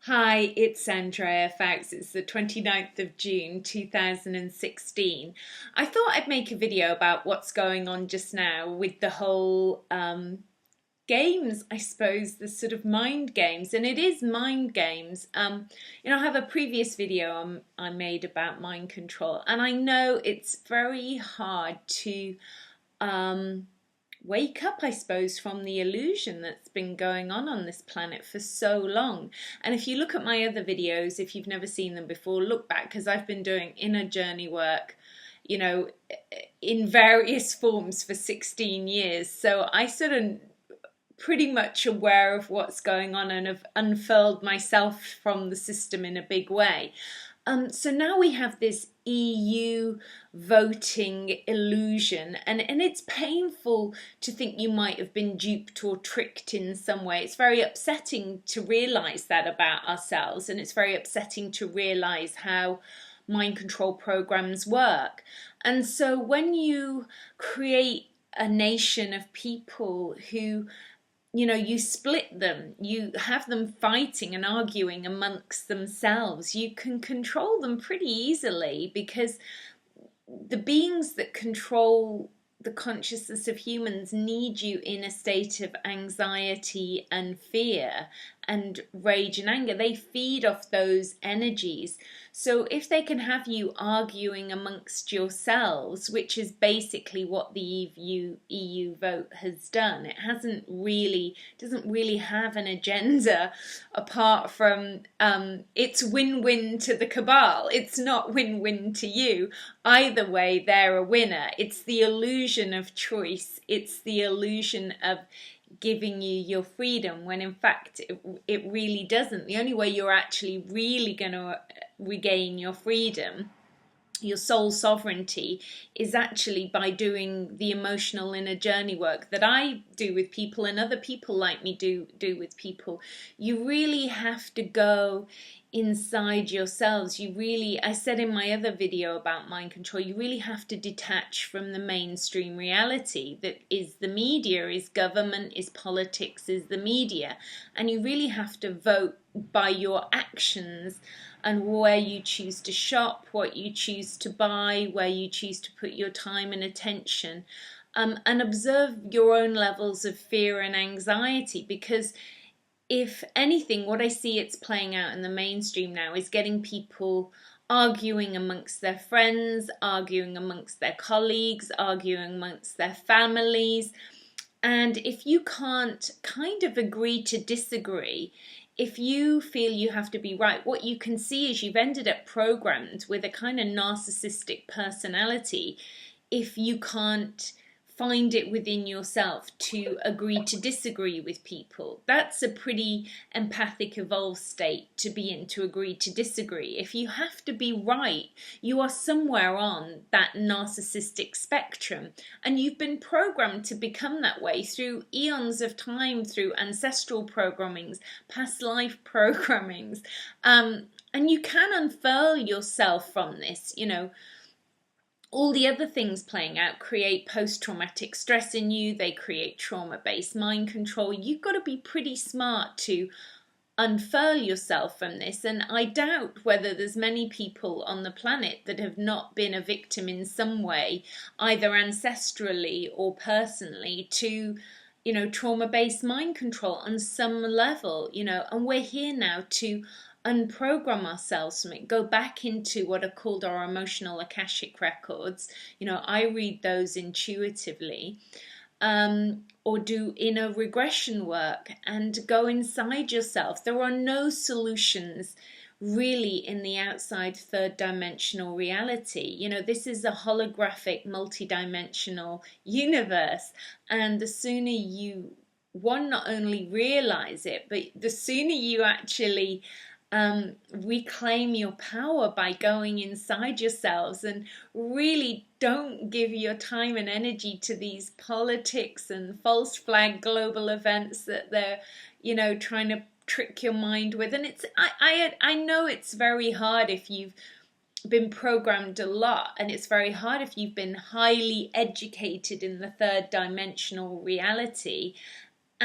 Hi, it's Andrea Foulkes. It's the 29th of June 2016. I thought I'd make a video about what's going on just now with the whole games, I suppose, the sort of mind games, and it is mind games. I have a previous video I made about mind control, and I know it's very hard to wake up, I suppose, from the illusion that's been going on this planet for so long. And if you look at my other videos, if you've never seen them before, look back, because I've been doing inner journey work, in various forms for 16 years. So I sort of pretty much aware of what's going on and have unfurled myself from the system in a big way. So now we have this EU voting illusion, and it's painful to think you might have been duped or tricked in some way. It's very upsetting to realise that about ourselves, and it's very upsetting to realise how mind control programs work. And so when you create a nation of people who you split them, you have them fighting and arguing amongst themselves, you can control them pretty easily, because the beings that control the consciousness of humans need you in a state of anxiety and fear and rage and anger. They feed off those energies. So if they can have you arguing amongst yourselves, which is basically what the EU vote has done, it doesn't really have an agenda apart from it's win-win to the cabal. It's not win-win to you. Either way, they're a winner. It's the illusion of choice. It's the illusion of giving you your freedom, when in fact it really doesn't. The only way you're actually really going to regain your freedom, your soul sovereignty, is actually by doing the emotional inner journey work that I do with people, and other people like me do with people. You really have to go inside yourselves. I said in my other video about mind control, you really have to detach from the mainstream reality that is the media, is government, is politics, is the media, and you really have to vote by your actions and where you choose to shop, what you choose to buy, where you choose to put your time and attention, and observe your own levels of fear and anxiety. Because if anything, what I see it's playing out in the mainstream now is getting people arguing amongst their friends, arguing amongst their colleagues, arguing amongst their families. And if you can't kind of agree to disagree, if you feel you have to be right, what you can see is you've ended up programmed with a kind of narcissistic personality if you can't find it within yourself to agree to disagree with people. That's a pretty empathic, evolved state to be in, to agree to disagree. If you have to be right, you are somewhere on that narcissistic spectrum, and you've been programmed to become that way through eons of time, through ancestral programmings, past life programmings, and you can unfurl yourself from this. All the other things playing out create post-traumatic stress in you. They create trauma-based mind control. You've got to be pretty smart to unfurl yourself from this. And I doubt whether there's many people on the planet that have not been a victim in some way, either ancestrally or personally, to trauma-based mind control on some level. And we're here now to unprogram ourselves from it, go back into what are called our emotional Akashic records. I read those intuitively, or do inner regression work and go inside yourself. There are no solutions really in the outside third dimensional reality. This is a holographic multidimensional universe, and the sooner you not only realize it, but the sooner you actually reclaim your power by going inside yourselves and really don't give your time and energy to these politics and false flag global events that they're trying to trick your mind with. And I know it's very hard if you've been programmed a lot, and it's very hard if you've been highly educated in the third dimensional reality.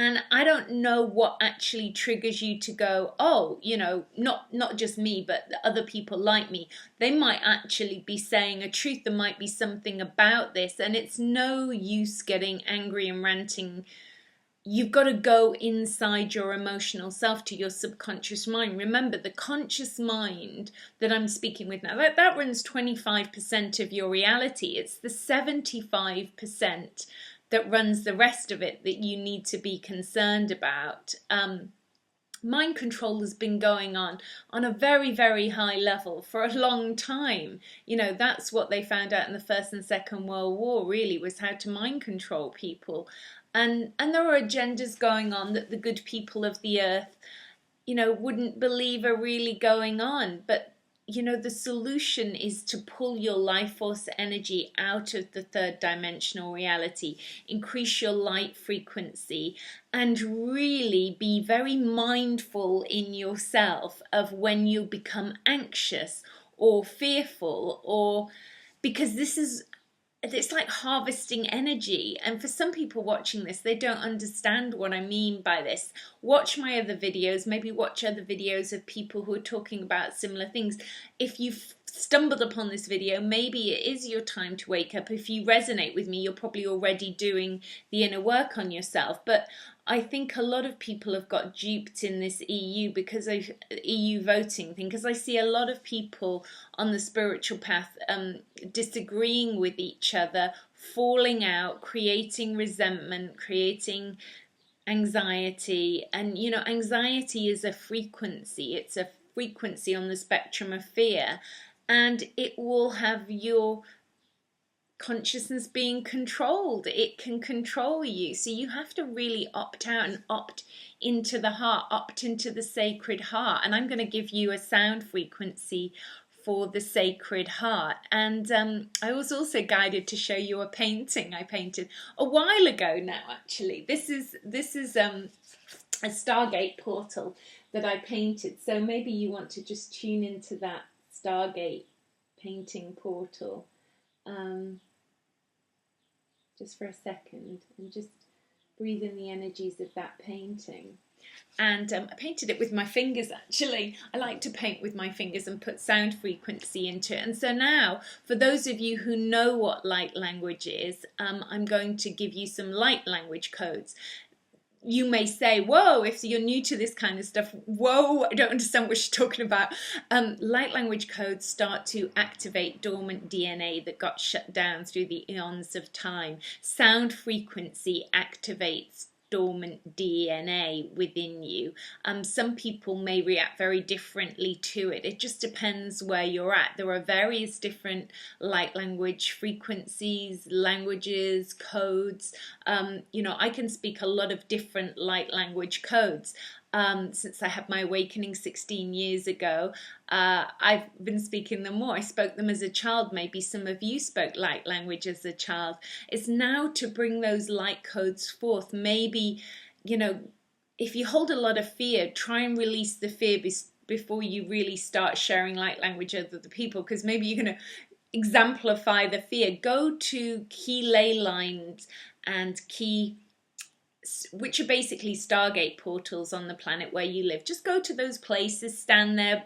And I don't know what actually triggers you to go, oh, you know, not just me, but the other people like me. They might actually be saying a truth. There might be something about this, and it's no use getting angry and ranting. You've got to go inside your emotional self, to your subconscious mind. Remember, the conscious mind that I'm speaking with now, that runs 25% of your reality. It's the 75% that runs the rest of it that you need to be concerned about. Mind control has been going on a very, very high level for a long time. You know, that's what they found out in the First and Second World War, really, was how to mind control people. And there are agendas going on that the good people of the earth, you know, wouldn't believe are really going on. But you know, the solution is to pull your life force energy out of the third dimensional reality, increase your light frequency, and really be very mindful in yourself of when you become anxious or fearful, or because it's like harvesting energy. And for some people watching this, they don't understand what I mean by this. Watch my other videos, maybe watch other videos of people who are talking about similar things. If you've stumbled upon this video, maybe it is your time to wake up. If you resonate with me, you're probably already doing the inner work on yourself. But I think a lot of people have got duped in this EU because of EU voting thing, because I see a lot of people on the spiritual path disagreeing with each other, falling out, creating resentment, creating anxiety. And you know, anxiety is a frequency. It's a frequency on the spectrum of fear, and it will have your consciousness being controlled. It can control you. So you have to really opt out and opt into the heart, opt into the sacred heart. And I'm going to give you a sound frequency for the sacred heart. And I was also guided to show you a painting I painted a while ago now, actually. This is a Stargate portal that I painted. So maybe you want to just tune into that Stargate painting portal. Just for a second, and just breathe in the energies of that painting. And I painted it with my fingers, actually. I like to paint with my fingers and put sound frequency into it. And so now, for those of you who know what light language is, I'm going to give you some light language codes. You may say, whoa, if you're new to this kind of stuff, whoa, I don't understand what you're talking about. Light language codes start to activate dormant DNA that got shut down through the eons of time. Sound frequency activates dormant DNA within you. Some people may react very differently to it. It just depends where you're at. There are various different light language frequencies, languages, codes. You know, I can speak a lot of different light language codes. Since I had my awakening 16 years ago, I've been speaking them more. I spoke them as a child. Maybe some of you spoke light language as a child. It's now to bring those light codes forth. Maybe, you know, if you hold a lot of fear, try and release the fear before you really start sharing light language with other people, because maybe you're going to exemplify the fear. Go to key ley lines and key, which are basically Stargate portals on the planet where you live. Just go to those places, stand there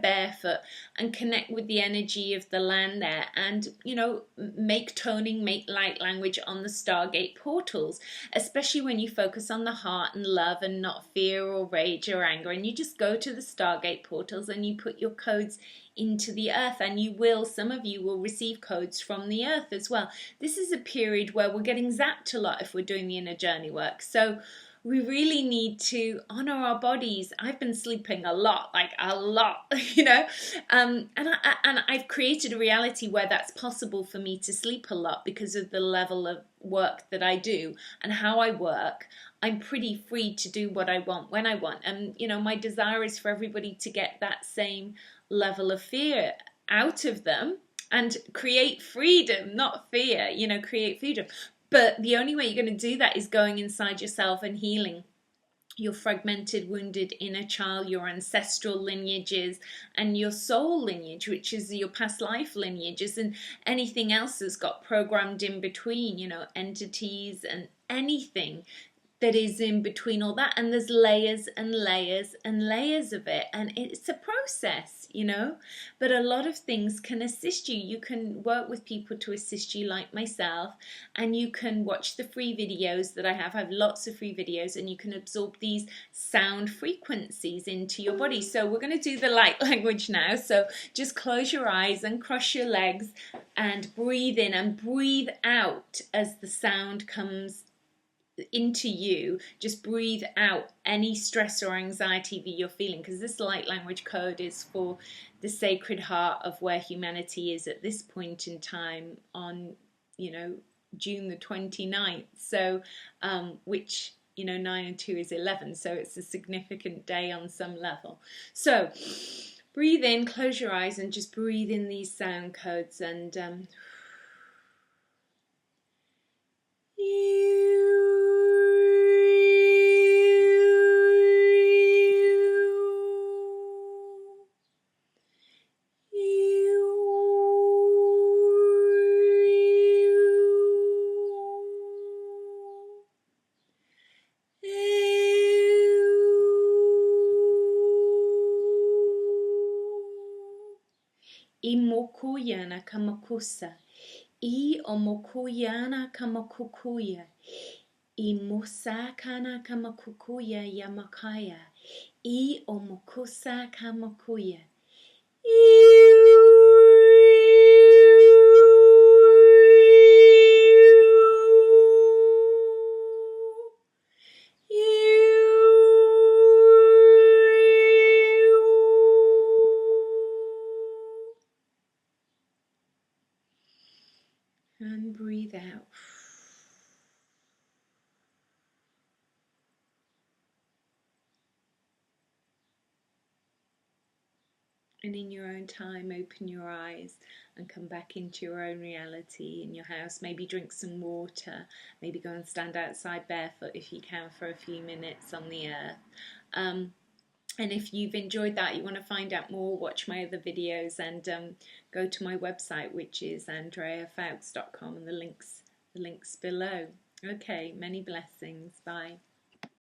barefoot and connect with the energy of the land there, and, you know, make toning, make light language on the Stargate portals, especially when you focus on the heart and love and not fear or rage or anger. And you just go to the Stargate portals and you put your codes into the earth, and some of you will receive codes from the earth as well. This is a period where we're getting zapped a lot if we're doing the inner journey work. So we really need to honor our bodies. I've been sleeping a lot, like a lot, you know, and I've created a reality where that's possible for me to sleep a lot because of the level of work that I do and how I work. I'm pretty free to do what I want when I want. And, you know, my desire is for everybody to get that same level of fear out of them and create freedom, not fear, you know, create freedom. But the only way you're going to do that is going inside yourself and healing your fragmented, wounded inner child, your ancestral lineages, and your soul lineage, which is your past life lineages, and anything else that's got programmed in between, you know, entities and anything. that is in between all that, and there's layers and layers and layers of it, and it's a process, you know, but a lot of things can assist you. You can work with people to assist you like myself, and you can watch the free videos that I have lots of free videos, and you can absorb these sound frequencies into your body. So we're going to do the light language now, so just close your eyes and cross your legs and breathe in and breathe out as the sound comes into you. Just breathe out any stress or anxiety that you're feeling, because this light language code is for the sacred heart of where humanity is at this point in time on, you know, June the 29th. So which, you know, 9 and 2 is 11, so it's a significant day on some level. So breathe in, close your eyes, and just breathe in these sound codes, and Imokuyana kamakusa, I omokuyana kamakukuya, Imosakana kamakukuya yamakaya, I omokusa kamakuya. And breathe out. And in your own time, open your eyes and come back into your own reality in your house. Maybe drink some water. Maybe go and stand outside barefoot if you can for a few minutes on the earth. And if you've enjoyed that, you want to find out more, watch my other videos, and go to my website, which is andreafoulkes.com, and the links below. Okay, many blessings. Bye.